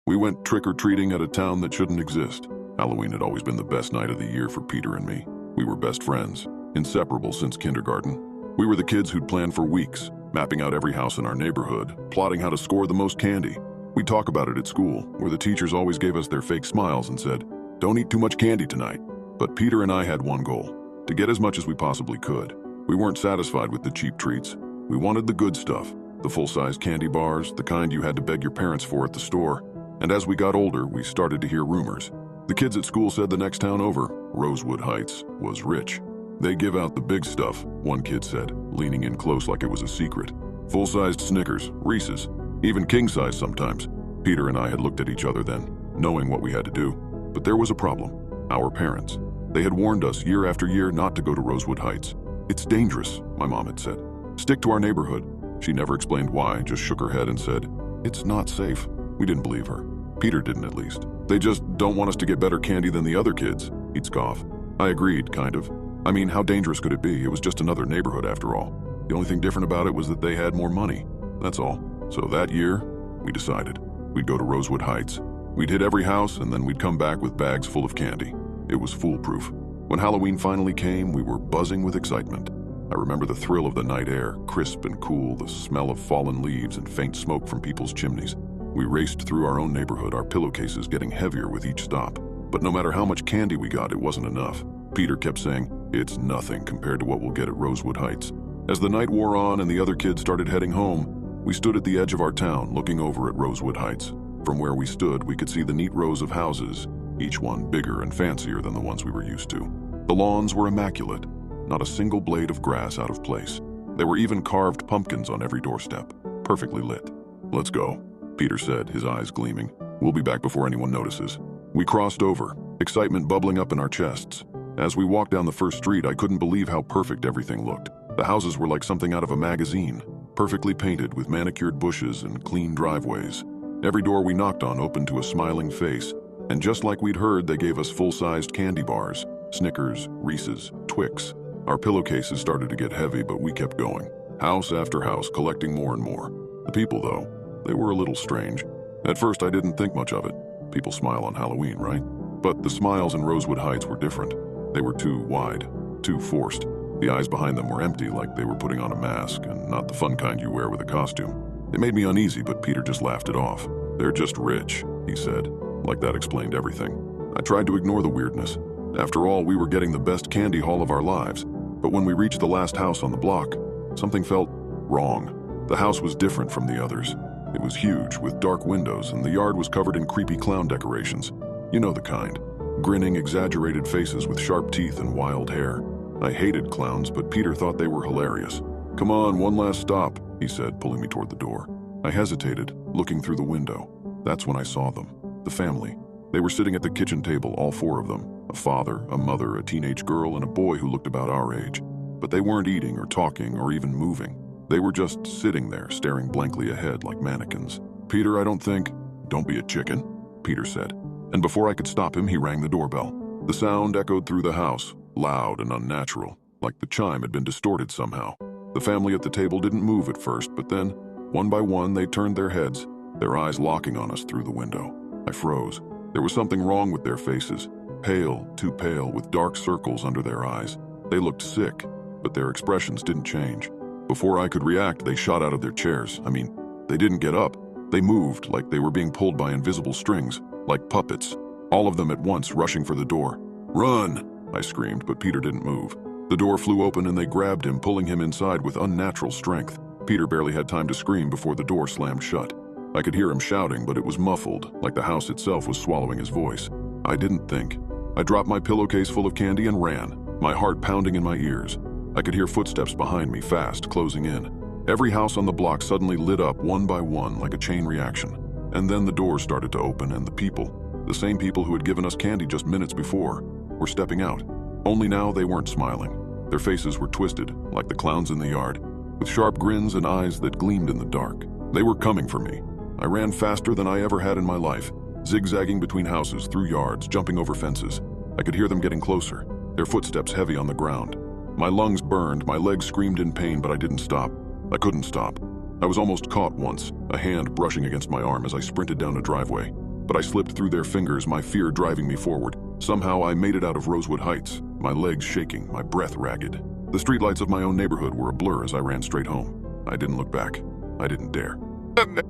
We went trick-or-treating at a town that shouldn't exist. Halloween had always been the best night of the year for Peter and me. We were best friends, inseparable since kindergarten. We were the kids who'd planned for weeks, mapping out every house in our neighborhood, plotting how to score the most candy. We'd talk about it at school, where the teachers always gave us their fake smiles and said, "Don't eat too much candy tonight." But Peter and I had one goal: to get as much as we possibly could. We weren't satisfied with the cheap treats. We wanted the good stuff, the full-size candy bars, the kind you had to beg your parents for at the store. And as we got older, we started to hear rumors. The kids at school said the next town over, Rosewood Heights, was rich. "They give out the big stuff," one kid said, leaning in close like it was a secret. "Full-sized Snickers, Reese's, even king-size sometimes." Peter and I had looked at each other then, knowing what we had to do. But there was a problem: our parents. They had warned us year after year not to go to Rosewood Heights. "It's dangerous," my mom had said. "Stick to our neighborhood." She never explained why, just shook her head and said, "It's not safe." We didn't believe her. Peter didn't, at least. "They just don't want us to get better candy than the other kids," he'd scoff. I agreed, kind of. I mean, how dangerous could it be? It was just another neighborhood after all. The only thing different about it was that they had more money. That's all. So that year, we decided we'd go to Rosewood Heights. We'd hit every house, and then we'd come back with bags full of candy. It was foolproof. When Halloween finally came, we were buzzing with excitement. I remember the thrill of the night air, crisp and cool, the smell of fallen leaves and faint smoke from people's chimneys. We raced through our own neighborhood, our pillowcases getting heavier with each stop. But no matter how much candy we got, it wasn't enough. Peter kept saying, "It's nothing compared to what we'll get at Rosewood Heights." As the night wore on and the other kids started heading home, we stood at the edge of our town, looking over at Rosewood Heights. From where we stood, we could see the neat rows of houses, each one bigger and fancier than the ones we were used to. The lawns were immaculate, not a single blade of grass out of place. There were even carved pumpkins on every doorstep, perfectly lit. "Let's go," Peter said, his eyes gleaming. "We'll be back before anyone notices." We crossed over, excitement bubbling up in our chests. As we walked down the first street, I couldn't believe how perfect everything looked. The houses were like something out of a magazine, perfectly painted with manicured bushes and clean driveways. Every door we knocked on opened to a smiling face, and just like we'd heard, they gave us full-sized candy bars, Snickers, Reese's, Twix. Our pillowcases started to get heavy, but we kept going. House after house, collecting more and more. The people, though, they were a little strange. At first, I didn't think much of it. People smile on Halloween, right? But the smiles in Rosewood Heights were different. They were too wide, too forced. The eyes behind them were empty, like they were putting on a mask, and not the fun kind you wear with a costume. It made me uneasy, but Peter just laughed it off. "They're just rich," he said. Like that explained everything. I tried to ignore the weirdness. After all, we were getting the best candy haul of our lives. But when we reached the last house on the block, something felt wrong. The house was different from the others. It was huge, with dark windows, and the yard was covered in creepy clown decorations. You know the kind. Grinning, exaggerated faces with sharp teeth and wild hair. I hated clowns, but Peter thought they were hilarious. "Come on, one last stop," he said, pulling me toward the door. I hesitated, looking through the window. That's when I saw them. The family. They were sitting at the kitchen table, all four of them. A father, a mother, a teenage girl, and a boy who looked about our age. But they weren't eating or talking or even moving. They were just sitting there, staring blankly ahead like mannequins. "Peter, I don't think—" "Don't be a chicken," Peter said. And before I could stop him, he rang the doorbell. The sound echoed through the house, loud and unnatural, like the chime had been distorted somehow. The family at the table didn't move at first, but then, one by one, they turned their heads, their eyes locking on us through the window. I froze. There was something wrong with their faces. Pale, too pale, with dark circles under their eyes. They looked sick, but their expressions didn't change. Before I could react, they shot out of their chairs. I mean, they didn't get up. They moved like they were being pulled by invisible strings, like puppets. All of them at once, rushing for the door. "Run!" I screamed, but Peter didn't move. The door flew open and they grabbed him, pulling him inside with unnatural strength. Peter barely had time to scream before the door slammed shut. I could hear him shouting, but it was muffled, like the house itself was swallowing his voice. I didn't think. I dropped my pillowcase full of candy and ran, my heart pounding in my ears. I could hear footsteps behind me, fast, closing in. Every house on the block suddenly lit up one by one like a chain reaction. And then the doors started to open and the people, the same people who had given us candy just minutes before, were stepping out. Only now they weren't smiling. Their faces were twisted, like the clowns in the yard, with sharp grins and eyes that gleamed in the dark. They were coming for me. I ran faster than I ever had in my life, zigzagging between houses, through yards, jumping over fences. I could hear them getting closer, their footsteps heavy on the ground. My lungs burned, my legs screamed in pain, but I didn't stop. I couldn't stop. I was almost caught once, a hand brushing against my arm as I sprinted down a driveway. but I slipped through their fingers, my fear driving me forward. Somehow I made it out of Rosewood Heights, my legs shaking, my breath ragged. The streetlights of my own neighborhood were a blur as I ran straight home. I didn't look back. I didn't dare.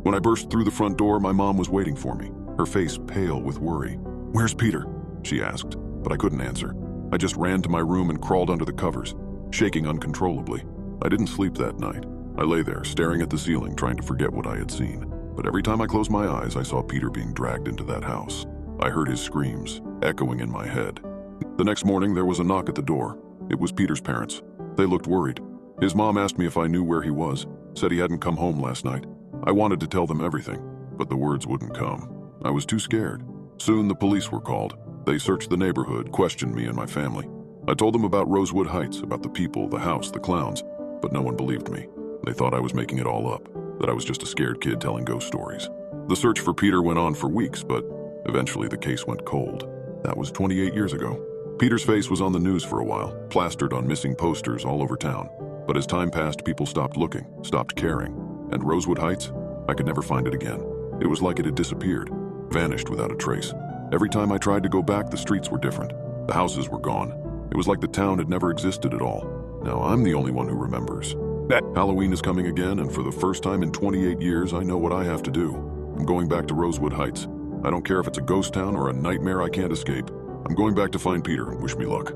When I burst through the front door, my mom was waiting for me, her face pale with worry. "Where's Peter?" she asked, but I couldn't answer. I just ran to my room and crawled under the covers, shaking uncontrollably. I didn't sleep that night. I lay there, staring at the ceiling, trying to forget what I had seen. But every time I closed my eyes, I saw Peter being dragged into that house. I heard his screams, echoing in my head. The next morning, there was a knock at the door. It was Peter's parents. They looked worried. His mom asked me if I knew where he was, said he hadn't come home last night. I wanted to tell them everything, but the words wouldn't come. I was too scared. Soon the police were called. They searched the neighborhood, questioned me and my family. I told them about Rosewood Heights, about the people, the house, the clowns, but no one believed me. They thought I was making it all up, that I was just a scared kid telling ghost stories. The search for Peter went on for weeks, but eventually the case went cold. That was 28 years ago. Peter's face was on the news for a while, plastered on missing posters all over town. But as time passed, people stopped looking, stopped caring. And Rosewood Heights? I could never find it again. It was like it had disappeared, vanished without a trace. Every time I tried to go back, the streets were different. The houses were gone. It was like the town had never existed at all. Now I'm the only one who remembers. Halloween is coming again, and for the first time in 28 years, I know what I have to do. I'm going back to Rosewood Heights. I don't care if it's a ghost town or a nightmare I can't escape. I'm going back to find Peter and wish me luck.